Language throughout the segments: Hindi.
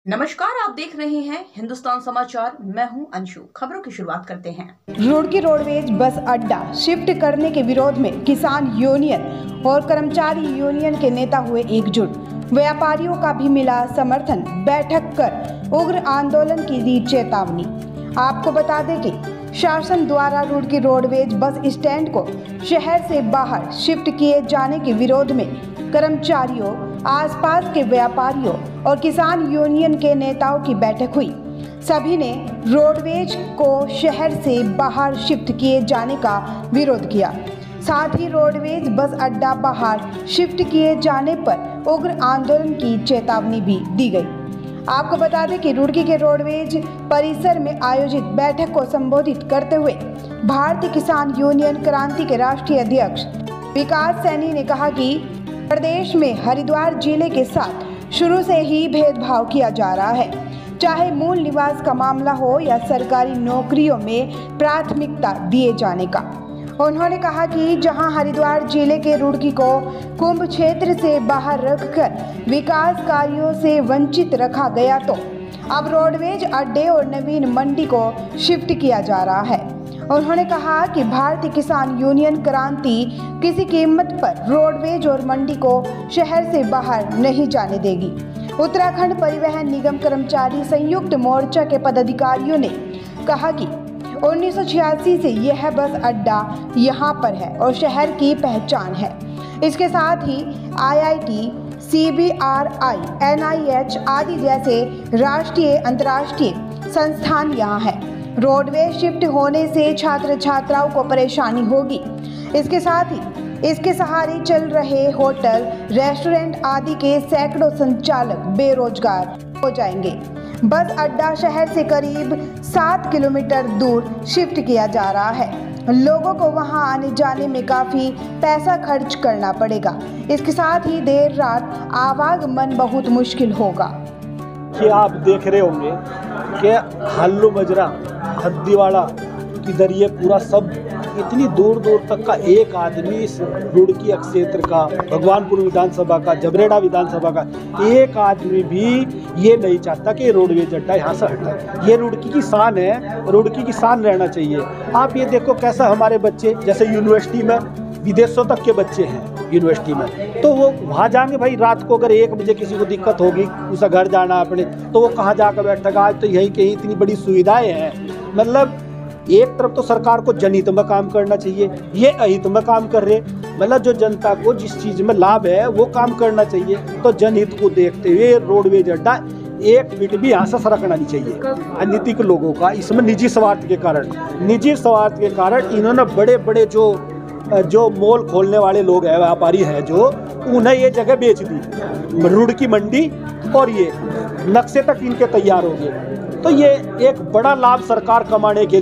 नमस्कार, आप देख रहे हैं हिंदुस्तान समाचार। मैं हूं अंशु। खबरों की शुरुआत करते हैं। रुड़की रोडवेज बस अड्डा शिफ्ट करने के विरोध में किसान यूनियन और कर्मचारी यूनियन के नेता हुए एकजुट। व्यापारियों का भी मिला समर्थन। बैठक कर उग्र आंदोलन की दी चेतावनी। आपको बता दें कि शासन द्वारा रुड़की रोडवेज बस स्टैंड को शहर से बाहर शिफ्ट किए जाने के विरोध में कर्मचारियों, आसपास के व्यापारियों और किसान यूनियन के नेताओं की बैठक हुई। सभी ने रोडवेज को शहर से बाहर शिफ्ट किए जाने का विरोध किया। साथ ही रोडवेज बस अड्डा बाहर शिफ्ट किए जाने पर उग्र आंदोलन की चेतावनी भी दी गई। आपको बता दें कि रुड़की के रोडवेज परिसर में आयोजित बैठक को संबोधित करते हुए भारतीय किसान यूनियन क्रांति के राष्ट्रीय अध्यक्ष विकास सैनी ने कहा कि प्रदेश में हरिद्वार जिले के साथ शुरू से ही भेदभाव किया जा रहा है, चाहे मूल निवास का मामला हो या सरकारी नौकरियों में प्राथमिकता दिए जाने का। उन्होंने कहा कि जहां हरिद्वार जिले के रुड़की को कुंभ क्षेत्र से बाहर रखकर विकास कार्यों से वंचित रखा गया, तो अब रोडवेज अड्डे और नवीन मंडी को शिफ्ट किया जा रहा है। उन्होंने कहा कि भारतीय किसान यूनियन क्रांति किसी कीमत पर रोडवेज और मंडी को शहर से बाहर नहीं जाने देगी। उत्तराखंड परिवहन निगम कर्मचारी संयुक्त मोर्चा के पदाधिकारियों ने कहा कि 1986 से यह बस अड्डा यहाँ पर है और शहर की पहचान है। इसके साथ ही IIT, CBRI, NIH आदि जैसे राष्ट्रीय अंतर्राष्ट्रीय संस्थान यहाँ है। रोडवेज शिफ्ट होने से छात्र छात्राओं को परेशानी होगी। इसके साथ ही इसके सहारे चल रहे होटल, रेस्टोरेंट आदि के सैकड़ों संचालक बेरोजगार हो जाएंगे। बस अड्डा शहर से करीब 7 किलोमीटर दूर शिफ्ट किया जा रहा है। लोगों को वहां आने जाने में काफ़ी पैसा खर्च करना पड़ेगा। इसके साथ ही देर रात आवागमन बहुत मुश्किल होगा। कि आप देख रहे होंगे कि हल्लू मजरा, हद्दीवाड़ा किधर ये पूरा सब इतनी दूर दूर तक का एक आदमी इस रुड़की क्षेत्र का, भगवानपुर विधानसभा का, जबरेड़ा विधानसभा का एक आदमी भी ये नहीं चाहता कि रोडवेज अड्डा यहाँ से हटे। ये रुड़की की शान है, रुड़की की शान रहना चाहिए। आप ये देखो कैसा हमारे बच्चे, जैसे यूनिवर्सिटी में विदेशों तक के बच्चे हैं यूनिवर्सिटी में, तो वो वहाँ जाएंगे भाई। रात को अगर 1 बजे किसी को दिक्कत होगी, उसे घर जाना अपने, तो वो कहाँ जाकर बैठेगा। आज तो यही कहीं इतनी बड़ी सुविधाएं हैं। मतलब एक तरफ तो सरकार को जनहित में काम करना चाहिए, ये अहित में काम कर रहे। मतलब जो जनता को जिस चीज़ में लाभ है वो काम करना चाहिए। तो जनहित को देखते हुए रोडवेज अड्डा एक मिनट भी यहाँ से सरकना नहीं चाहिए। अनैतिक लोगों का इसमें निजी स्वार्थ के कारण इन्होंने बड़े बड़े जो मॉल खोलने वाले लोग हैं, व्यापारी हैं, जो उन्हें ये जगह बेच दी। रुड़की मंडी और ये नक्शे तक इनके तैयार हो गए। तो ये एक बड़ा लाभ सरकार कमाने के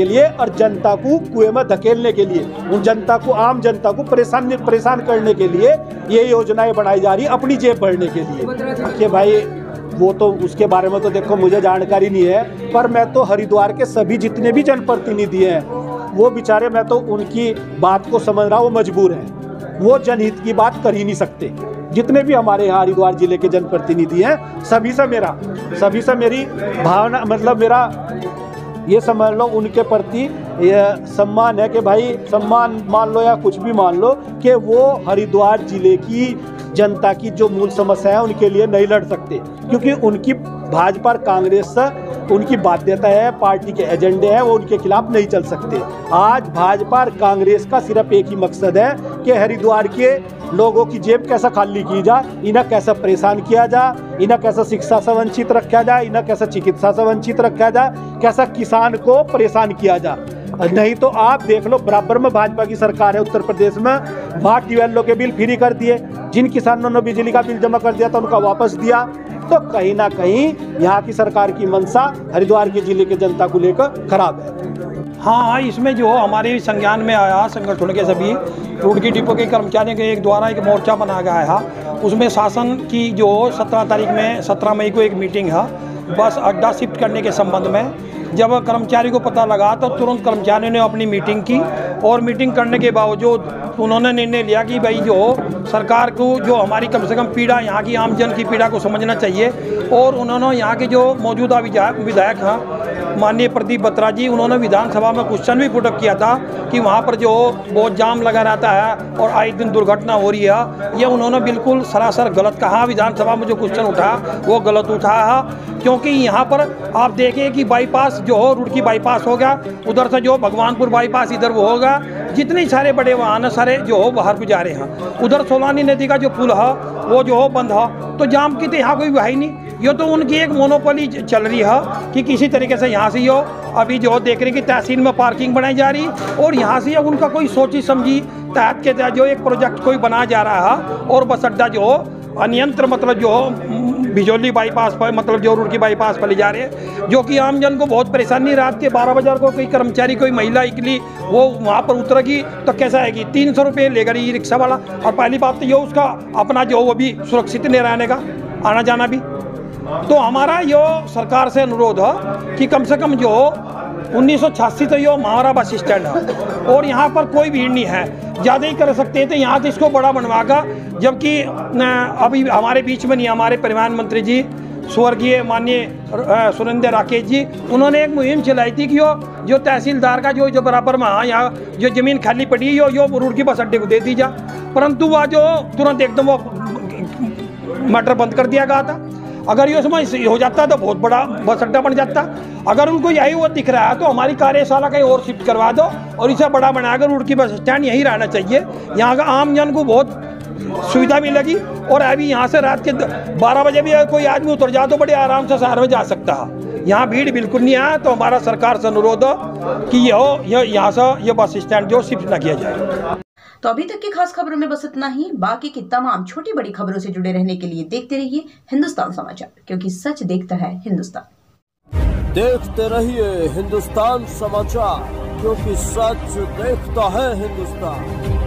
लिए और जनता को कुएं में धकेलने के लिए, उन जनता को, आम जनता को परेशान करने के लिए ये योजनाएं बनाई जा रही अपनी जेब भरने के लिए। कि भाई वो तो उसके बारे में तो देखो मुझे जानकारी नहीं है, पर मैं तो हरिद्वार के सभी जितने भी जनप्रतिनिधि हैं वो बेचारे, मैं तो उनकी बात को समझ रहा हूँ, वो मजबूर हैं। वो जनहित की बात कर ही नहीं सकते। जितने भी हमारे यहाँ हरिद्वार जिले के जनप्रतिनिधि हैं, सभी से मेरी भावना, मतलब मेरा ये समझ लो उनके प्रति ये सम्मान है कि भाई, सम्मान मान लो या कुछ भी मान लो, कि वो हरिद्वार जिले की जनता की जो मूल समस्या है उनके लिए नहीं लड़ सकते, क्योंकि उनकी भाजपा और कांग्रेस से उनकी बाध्यता है, पार्टी के एजेंडे हैं, वो उनके खिलाफ नहीं चल सकते। आज भाजपा और कांग्रेस का सिर्फ एक ही मकसद है कि हरिद्वार के लोगों की जेब कैसा खाली की जा, इन्हें कैसा परेशान किया जा, इन्हें कैसा शिक्षा से वंचित रखा जाए, इन्हें कैसा चिकित्सा से वंचित रखा जाए, कैसा किसान को परेशान किया जा। नहीं तो आप देख लो, बराबर में भाजपा की सरकार है उत्तर प्रदेश में, वहाँ ट्यूबवेलों के बिल फ्री कर दिए। जिन किसानों ने बिजली का बिल जमा कर दिया था उनका वापस दिया। तो कहीं ना कहीं यहाँ की सरकार की मंशा हरिद्वार के जिले के जनता को लेकर खराब है। हाँ, इसमें जो हमारे संज्ञान में आया, संगठन के सभी रुड़की डिपो के कर्मचारियों के द्वारा एक मोर्चा बनाया गया है। उसमें शासन की जो 17 मई को एक मीटिंग है बस अड्डा शिफ्ट करने के संबंध में। जब कर्मचारी को पता लगा तो तुरंत कर्मचारियों ने अपनी मीटिंग की और मीटिंग करने के बावजूद उन्होंने निर्णय लिया कि भाई जो सरकार को जो हमारी कम से कम पीड़ा, यहाँ की आम जन की पीड़ा को समझना चाहिए। और उन्होंने यहाँ के जो मौजूदा विधायक हैं माननीय प्रदीप बत्रा जी, उन्होंने विधानसभा में क्वेश्चन भी पुटअप किया था कि वहाँ पर जो बहुत जाम लगा रहता है और आए दिन दुर्घटना हो रही है, ये उन्होंने बिल्कुल सरासर गलत कहा। विधानसभा में जो क्वेश्चन उठा वो गलत उठाया, क्योंकि यहाँ पर आप देखें कि बाईपास जो हो, रुड़की बाईपास हो गया, उधर से जो भगवानपुर बाईपास इधर वो होगा, जितने सारे बड़े वाहन है सारे जो हो बाहर गुजारे हैं। उधर सोलानी नदी का जो पुल है वो जो हो बंद है, तो जाम की तो यहाँ कोई है ही नहीं। ये तो उनकी एक मोनोपोली चल रही है कि किसी तरीके से यहाँ से यो अभी जो देख रहे हैं कि तहसील में पार्किंग बनाई जा रही, और यहाँ से उनका कोई सोची समझी तहत के तहत जो एक प्रोजेक्ट कोई बनाया जा रहा है, और बस अड्डा जो अनियंत्र मतलब जो बिजौली बाईपास पर मतलब जो रुड़की बाईपास पर ले जा रहे हैं, जो कि आम जन को बहुत परेशानी। रात के 12 बजे को कोई कर्मचारी कोई महिला इकली वो वहाँ पर उतरेगी तो कैसा आएगी, 300 रुपये लेगा ई रिक्शा वाला। और पहली बात तो ये उसका अपना जो वो भी सुरक्षित नहीं रहने का आना जाना भी। तो हमारा यो सरकार से अनुरोध है कि कम से कम जो 1986 तो यो हमारा बस स्टैंड है और यहाँ पर कोई भीड़ नहीं है, ज़्यादा ही कर सकते थे यहाँ तो इसको बड़ा बनवागा। जबकि अभी हमारे बीच में नहीं, हमारे परिवहन मंत्री जी स्वर्गीय माननीय सुरेंद्र राकेश जी, उन्होंने एक मुहिम चलाई थी कि जो तहसीलदार का जो बराबर में यहाँ जो ज़मीन खाली पड़ी है यो रुड़की बस अड्डे को दे दी जा, परंतु वह जो तुरंत एकदम वो मैटर बंद कर दिया गया था। अगर ये समय हो जाता तो बहुत बड़ा बस अड्डा बन जाता। अगर उनको यही वो दिख रहा है तो हमारी कार्यशाला कहीं और शिफ्ट करवा दो और इसे बड़ा बनाकर रुड़की बस स्टैंड यहीं रहना चाहिए। यहाँ का आम जन को बहुत सुविधा मिलेगी और अभी यहाँ से रात के 12 बजे भी कोई आदमी उतर जाए तो बड़े आराम से शहर में जा सकता है। यहाँ भीड़ बिल्कुल नहीं है। तो हमारा सरकार से अनुरोध है कि यहाँ से ये बस स्टैंड जो शिफ्ट न किया जाए। तो अभी तक की खास खबरों में बस इतना ही। बाकी की तमाम छोटी बड़ी खबरों से जुड़े रहने के लिए देखते रहिए हिंदुस्तान समाचार, क्योंकि सच देखता है हिंदुस्तान। देखते रहिए हिंदुस्तान समाचार, क्योंकि सच देखता है हिंदुस्तान।